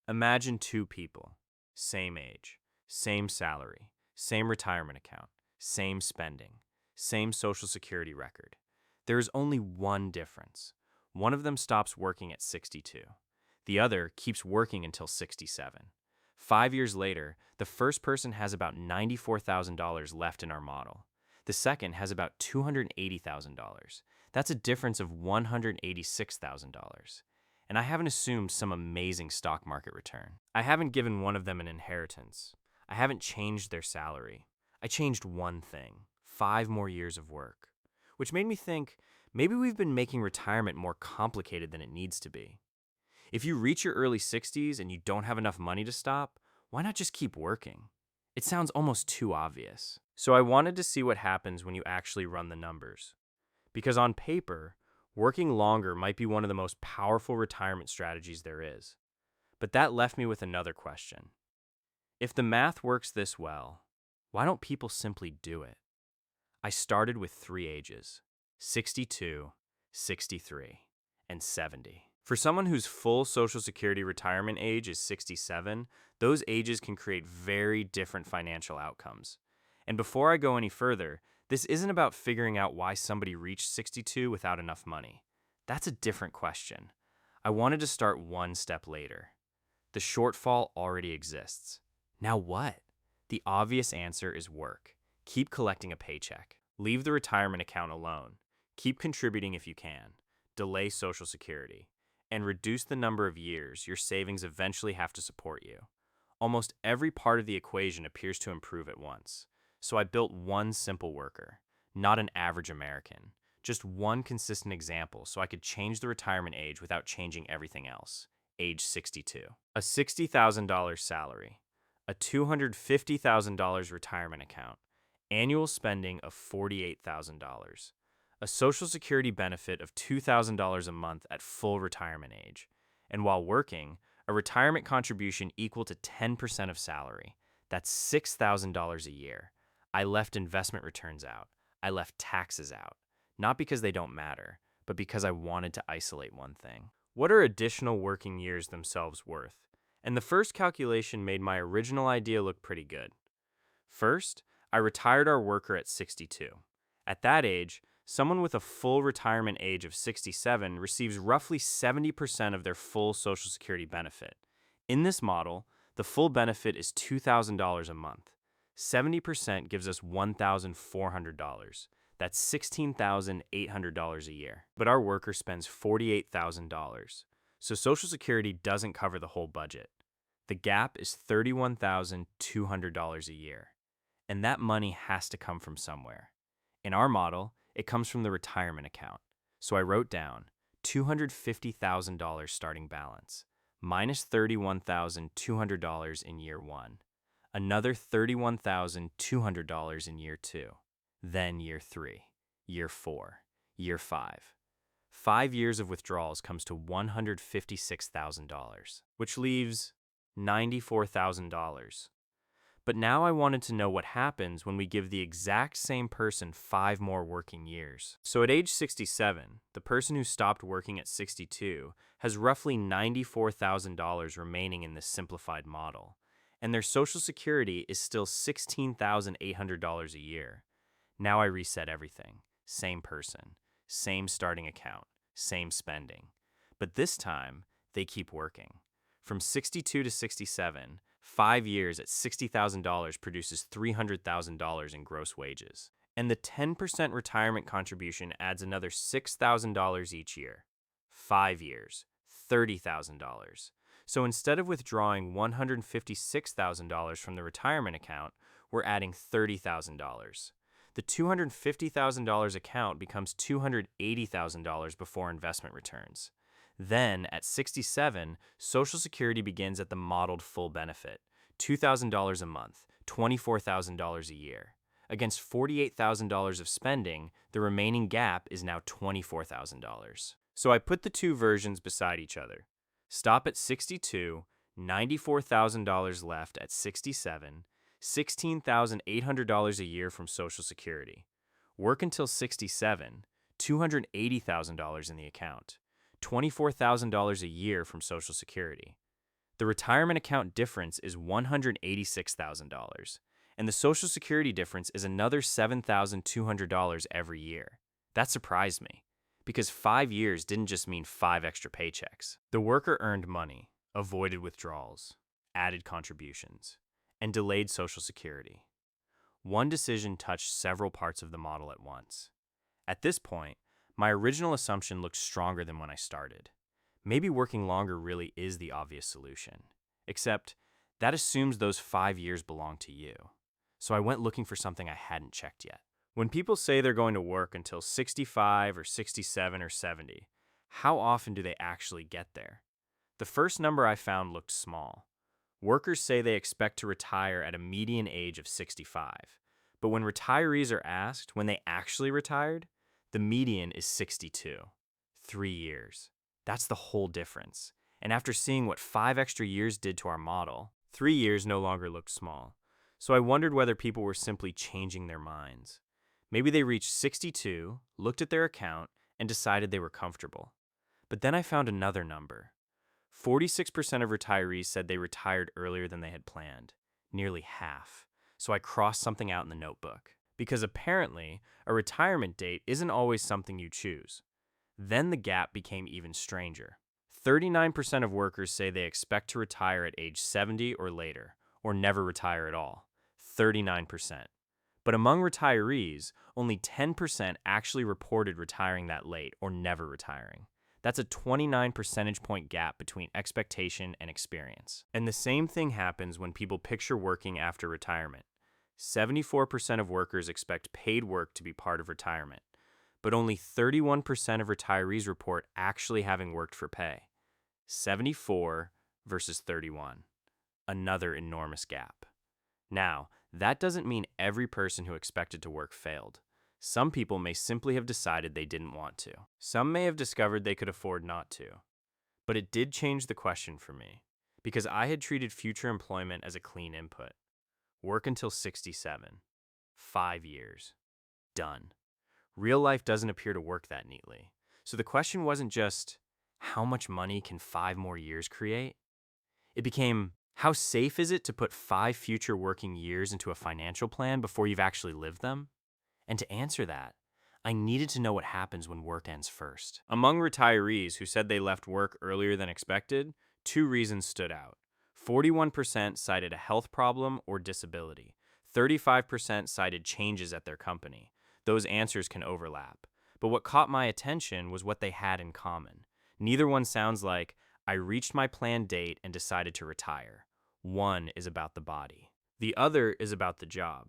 Imagine two people, same age, same salary, same retirement account, same spending, same social security record. There is only one difference. One of them stops working at 62. The other keeps working until 67. 5 years later, the first person has about $94,000 left in our model. The second has about $280,000. That's a difference of $186,000. And I haven't assumed some amazing stock market return. I haven't given one of them an inheritance. I haven't changed their salary. I changed one thing: 5 more years of work. Which made me think maybe we've been making retirement more complicated than it needs to be. If you reach your early 60s and you don't have enough money to stop, why not just keep working? It sounds almost too obvious. So I wanted to see what happens when you actually run the numbers. Because on paper, working longer might be one of the most powerful retirement strategies there is. But that left me with another question. If the math works this well, why don't people simply do it? I started with 3 ages: 62, 63, and 70. For someone whose full Social Security retirement age is 67, those ages can create very different financial outcomes. And before I go any further, this isn't about figuring out why somebody reached 62 without enough money. That's a different question. I wanted to start one step later. The shortfall already exists. Now what? The obvious answer is work. Keep collecting a paycheck. Leave the retirement account alone. Keep contributing if you can. Delay Social Security. And reduce the number of years your savings eventually have to support you. Almost every part of the equation appears to improve at once. So I built one simple worker, not an average American. Just one consistent example so I could change the retirement age without changing everything else. Age 62. A $60,000 salary. A $250,000 retirement account. Annual spending of $48,000. A Social Security benefit of $2,000 a month at full retirement age. And while working, a retirement contribution equal to 10% of salary. That's $6,000 a year. I left investment returns out. I left taxes out. Not because they don't matter, but because I wanted to isolate one thing. What are additional working years themselves worth? And the first calculation made my original idea look pretty good. First, I retired our worker at 62. At that age, someone with a full retirement age of 67 receives roughly 70% of their full Social Security benefit. In this model, the full benefit is $2,000 a month. 70% gives us $1,400. That's $16,800 a year. But our worker spends $48,000. So Social Security doesn't cover the whole budget. The gap is $31,200 a year. And that money has to come from somewhere. In our model, it comes from the retirement account. So I wrote down $250,000 starting balance, minus $31,200 in year one, another $31,200 in year two, then year three, year four, year five. 5 years of withdrawals comes to $156,000, which leaves $94,000. But now I wanted to know what happens when we give the exact same person 5 more working years. So at age 67, the person who stopped working at 62 has roughly $94,000 remaining in this simplified model, and their Social Security is still $16,800 a year. Now I reset everything. Same person, same starting account, same spending. But this time, they keep working. From 62 to 67, 5 years at $60,000 produces $300,000 in gross wages. And the 10% retirement contribution adds another $6,000 each year. 5 years, $30,000. So instead of withdrawing $156,000 from the retirement account, we're adding $30,000. The $250,000 account becomes $280,000 before investment returns. Then, at 67, Social Security begins at the modeled full benefit, $2,000 a month, $24,000 a year. Against $48,000 of spending, the remaining gap is now $24,000. So I put the two versions beside each other. Stop at 62, $94,000 left at 67, $16,800 a year from Social Security. Work until 67, $280,000 in the account. $24,000 a year from Social Security. The retirement account difference is $186,000, and the Social Security difference is another $7,200 every year. That surprised me, because 5 years didn't just mean 5 extra paychecks. The worker earned money, avoided withdrawals, added contributions, and delayed Social Security. One decision touched several parts of the model at once. At this point, my original assumption looked stronger than when I started. Maybe working longer really is the obvious solution. Except, that assumes those 5 years belong to you. So I went looking for something I hadn't checked yet. When people say they're going to work until 65 or 67 or 70, how often do they actually get there? The first number I found looked small. Workers say they expect to retire at a median age of 65. But when retirees are asked when they actually retired, the median is 62. 3 years. That's the whole difference. And after seeing what 5 extra years did to our model, 3 years no longer looked small. So I wondered whether people were simply changing their minds. Maybe they reached 62, looked at their account, and decided they were comfortable. But then I found another number. 46% of retirees said they retired earlier than they had planned, nearly half. So I crossed something out in the notebook. Because apparently, a retirement date isn't always something you choose. Then the gap became even stranger. 39% of workers say they expect to retire at age 70 or later, or never retire at all. 39%. But among retirees, only 10% actually reported retiring that late or never retiring. That's a 29 percentage point gap between expectation and experience. And the same thing happens when people picture working after retirement. 74% of workers expect paid work to be part of retirement, but only 31% of retirees report actually having worked for pay. 74 versus 31. Another enormous gap. Now, that doesn't mean every person who expected to work failed. Some people may simply have decided they didn't want to. Some may have discovered they could afford not to. But it did change the question for me, because I had treated future employment as a clean input. Work until 67. 5 years. Done. Real life doesn't appear to work that neatly. So the question wasn't just, how much money can 5 more years create? It became, how safe is it to put 5 future working years into a financial plan before you've actually lived them? And to answer that, I needed to know what happens when work ends first. Among retirees who said they left work earlier than expected, 2 reasons stood out. 41% cited a health problem or disability. 35% cited changes at their company. Those answers can overlap. But what caught my attention was what they had in common. Neither one sounds like, I reached my planned date and decided to retire. One is about the body. The other is about the job.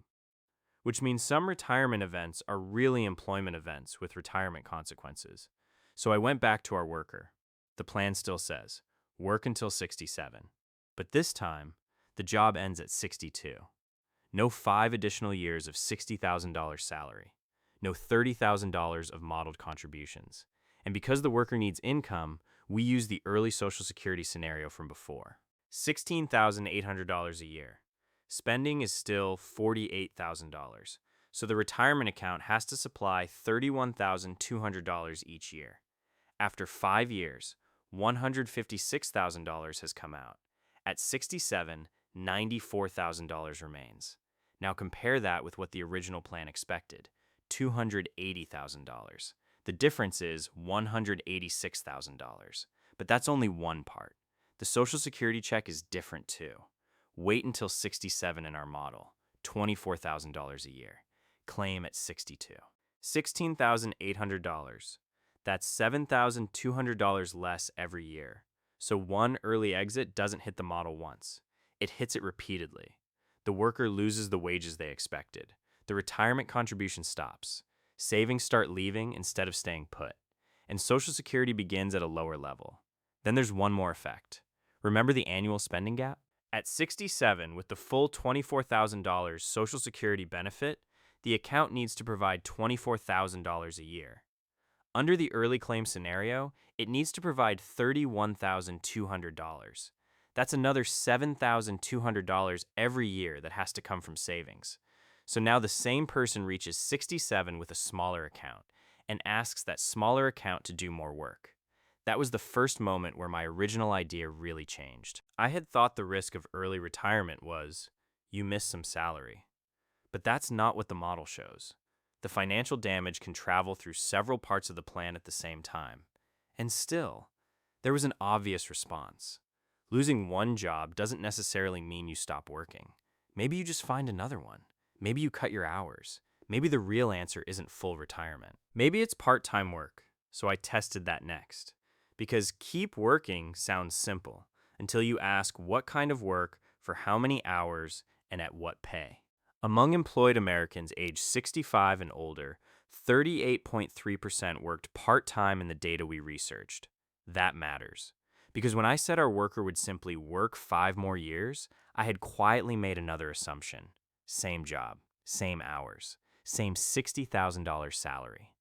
Which means some retirement events are really employment events with retirement consequences. So I went back to our worker. The plan still says, work until 67. But this time, the job ends at 62. No 5 additional years of $60,000 salary. No $30,000 of modeled contributions. And because the worker needs income, we use the early Social Security scenario from before. $16,800 a year. Spending is still $48,000, so the retirement account has to supply $31,200 each year. After 5 years, $156,000 has come out. At 67, $94,000 remains. Now compare that with what the original plan expected, $280,000. The difference is $186,000, but that's only one part. The Social Security check is different too. Wait until 67 in our model, $24,000 a year. Claim at 62. $16,800. That's $7,200 less every year. So one early exit doesn't hit the model once. It hits it repeatedly. The worker loses the wages they expected. The retirement contribution stops. Savings start leaving instead of staying put. And Social Security begins at a lower level. Then there's one more effect. Remember the annual spending gap? At 67, with the full $24,000 Social Security benefit, the account needs to provide $24,000 a year. Under the early claim scenario, it needs to provide $31,200. That's another $7,200 every year that has to come from savings. So now the same person reaches 67 with a smaller account and asks that smaller account to do more work. That was the first moment where my original idea really changed. I had thought the risk of early retirement was you miss some salary. But that's not what the model shows. The financial damage can travel through several parts of the plan at the same time. And still, there was an obvious response. Losing one job doesn't necessarily mean you stop working. Maybe you just find another one. Maybe you cut your hours. Maybe the real answer isn't full retirement. Maybe it's part-time work. So I tested that next. Because keep working sounds simple until you ask what kind of work for how many hours and at what pay. Among employed Americans aged 65 and older, 38.3% worked part-time in the data we researched. That matters. Because when I said our worker would simply work 5 more years, I had quietly made another assumption. Same job, same hours, same $60,000 salary.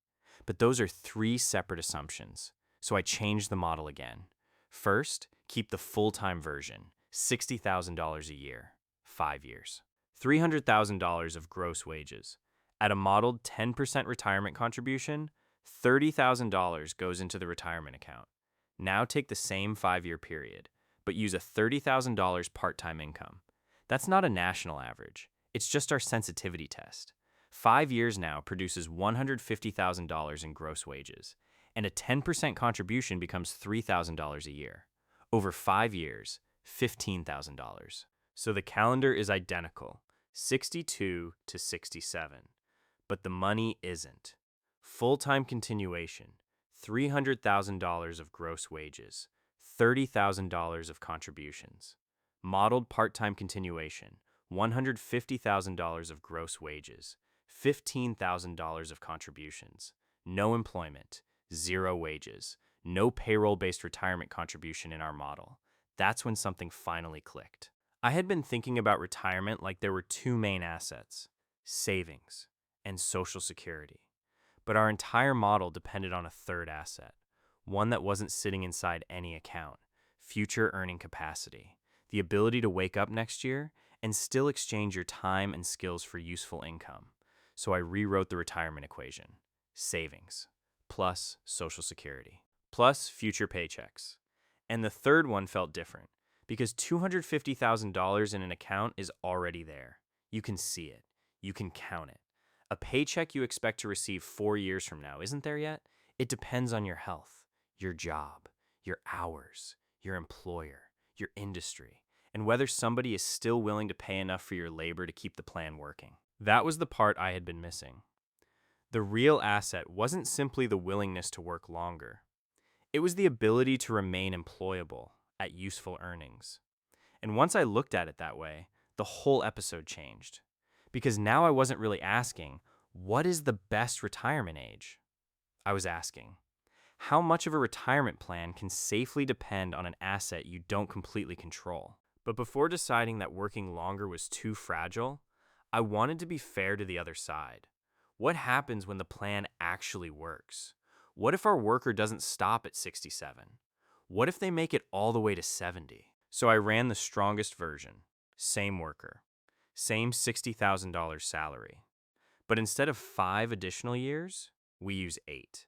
But those are 3 separate assumptions, so I changed the model again. First, keep the full-time version, $60,000 a year, 5 years. $300,000 of gross wages. At a modeled 10% retirement contribution, $30,000 goes into the retirement account. Now take the same 5-year period, but use a $30,000 part-time income. That's not a national average. It's just our sensitivity test. 5 years now produces $150,000 in gross wages, and a 10% contribution becomes $3,000 a year. Over 5 years, $15,000. So the calendar is identical, 62 to 67. But the money isn't. Full-time continuation, $300,000 of gross wages, $30,000 of contributions. Modeled part-time continuation, $150,000 of gross wages, $15,000 of contributions. No employment, 0 wages, no payroll-based retirement contribution in our model. That's when something finally clicked. I had been thinking about retirement like there were 2 main assets, savings and Social Security. But our entire model depended on a third asset, one that wasn't sitting inside any account, future earning capacity, the ability to wake up next year and still exchange your time and skills for useful income. So I rewrote the retirement equation, savings plus Social Security plus future paychecks. And the third one felt different. Because $250,000 in an account is already there. You can see it. You can count it. A paycheck you expect to receive 4 years from now isn't there yet? It depends on your health, your job, your hours, your employer, your industry, and whether somebody is still willing to pay enough for your labor to keep the plan working. That was the part I had been missing. The real asset wasn't simply the willingness to work longer. It was the ability to remain employable at useful earnings. And once I looked at it that way, the whole episode changed. Because now I wasn't really asking, what is the best retirement age? I was asking, how much of a retirement plan can safely depend on an asset you don't completely control? But before deciding that working longer was too fragile, I wanted to be fair to the other side. What happens when the plan actually works? What if our worker doesn't stop at 67? What if they make it all the way to 70? So I ran the strongest version. Same worker. Same $60,000 salary. But instead of 5 additional years, we use 8.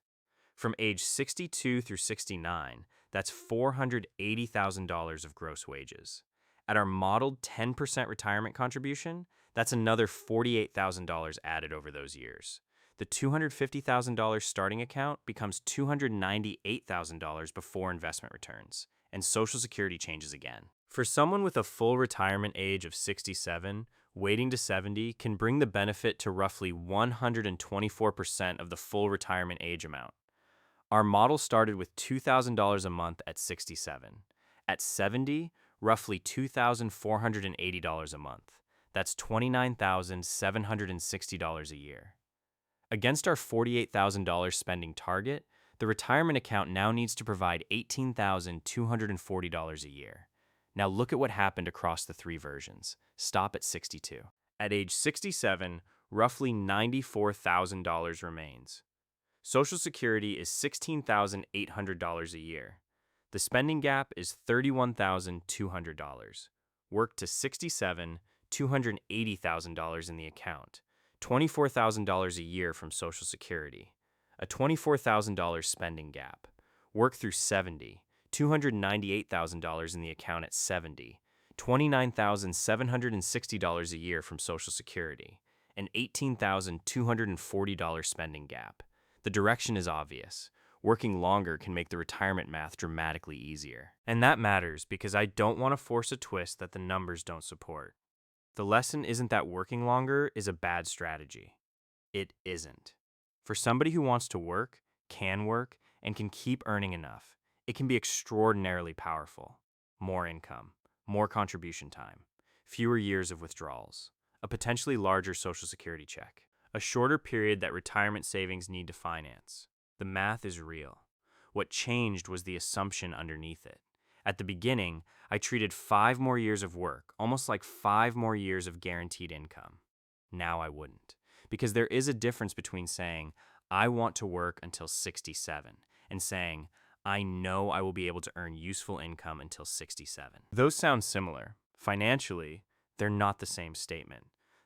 From age 62 through 69, that's $480,000 of gross wages. At our modeled 10% retirement contribution, that's another $48,000 added over those years. The $250,000 starting account becomes $298,000 before investment returns, and Social Security changes again. For someone with a full retirement age of 67, waiting to 70 can bring the benefit to roughly 124% of the full retirement age amount. Our model started with $2,000 a month at 67. At 70, roughly $2,480 a month. That's $29,760 a year. Against our $48,000 spending target, the retirement account now needs to provide $18,240 a year. Now look at what happened across the 3 versions. Stop at 62. At age 67, roughly $94,000 remains. Social Security is $16,800 a year. The spending gap is $31,200. Work to 67, $280,000 in the account. $24,000 a year from Social Security, a $24,000 spending gap. Work through 70, $298,000 in the account at 70, $29,760 a year from Social Security, an $18,240 spending gap. The direction is obvious. Working longer can make the retirement math dramatically easier. And that matters because I don't want to force a twist that the numbers don't support. The lesson isn't that working longer is a bad strategy. It isn't. For somebody who wants to work, and can keep earning enough, it can be extraordinarily powerful. More income, more contribution time, fewer years of withdrawals, a potentially larger Social Security check, a shorter period that retirement savings need to finance. The math is real. What changed was the assumption underneath it. At the beginning, I treated 5 more years of work, almost like 5 more years of guaranteed income. Now I wouldn't, because there is a difference between saying, I want to work until 67, and saying, I know I will be able to earn useful income until 67. Those sound similar. Financially, they're not the same statement.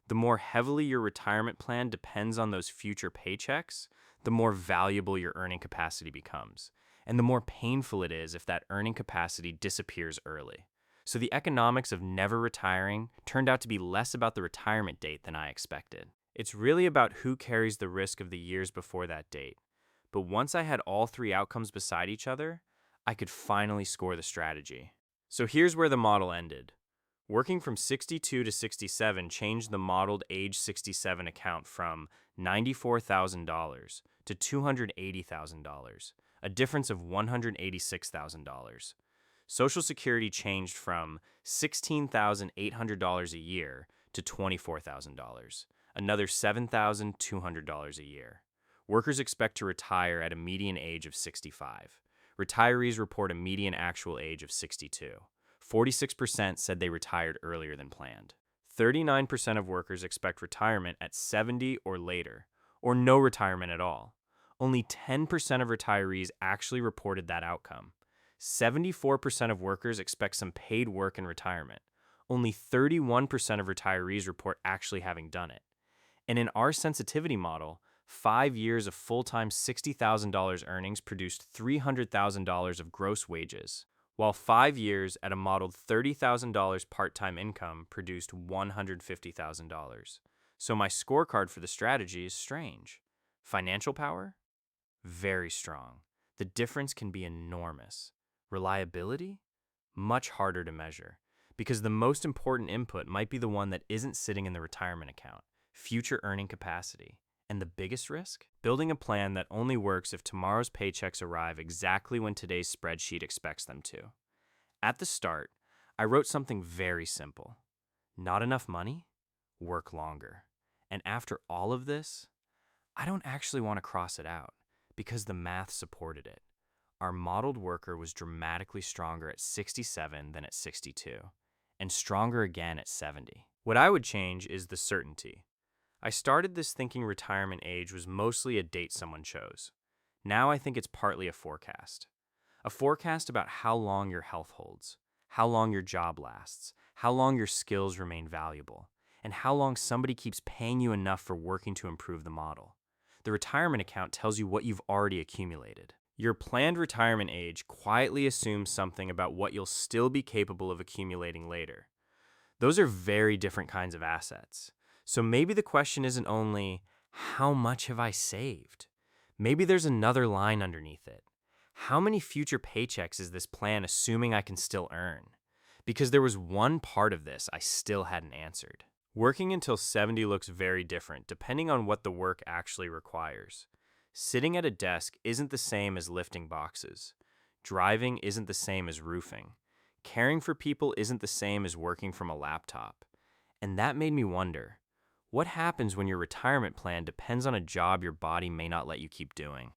The more heavily your retirement plan depends on those future paychecks, the more valuable your earning capacity becomes, and the more painful it is if that earning capacity disappears early. So the economics of never retiring turned out to be less about the retirement date than I expected. It's really about who carries the risk of the years before that date. But once I had all 3 outcomes beside each other, I could finally score the strategy. So here's where the model ended. Working from 62 to 67 changed the modeled age 67 account from $94,000 to $280,000, a difference of $186,000. Social Security changed from $16,800 a year to $24,000, another $7,200 a year. Workers expect to retire at a median age of 65. Retirees report a median actual age of 62. 46% said they retired earlier than planned. 39% of workers expect retirement at 70 or later, or no retirement at all. Only 10% of retirees actually reported that outcome. 74% of workers expect some paid work in retirement. Only 31% of retirees report actually having done it. And in our sensitivity model, 5 years of full-time $60,000 earnings produced $300,000 of gross wages, while 5 years at a modeled $30,000 part-time income produced $150,000. So my scorecard for the strategy is strange. Financial power? Very strong. The difference can be enormous. Reliability? Much harder to measure, because the most important input might be the one that isn't sitting in the retirement account, future earning capacity. And the biggest risk? Building a plan that only works if tomorrow's paychecks arrive exactly when today's spreadsheet expects them to. At the start, I wrote something very simple. Not enough money? Work longer. And after all of this, I don't actually want to cross it out, because the math supported it. Our modeled worker was dramatically stronger at 67 than at 62, and stronger again at 70. What I would change is the certainty. I started this thinking retirement age was mostly a date someone chose. Now I think it's partly a forecast. A forecast about how long your health holds, how long your job lasts, how long your skills remain valuable, and how long somebody keeps paying you enough for working to improve the model. The retirement account tells you what you've already accumulated. Your planned retirement age quietly assumes something about what you'll still be capable of accumulating later. Those are very different kinds of assets. So maybe the question isn't only, how much have I saved? Maybe there's another line underneath it. How many future paychecks is this plan assuming I can still earn? Because there was one part of this I still hadn't answered. Working until 70 looks very different depending on what the work actually requires. Sitting at a desk isn't the same as lifting boxes. Driving isn't the same as roofing. Caring for people isn't the same as working from a laptop. And that made me wonder, what happens when your retirement plan depends on a job your body may not let you keep doing?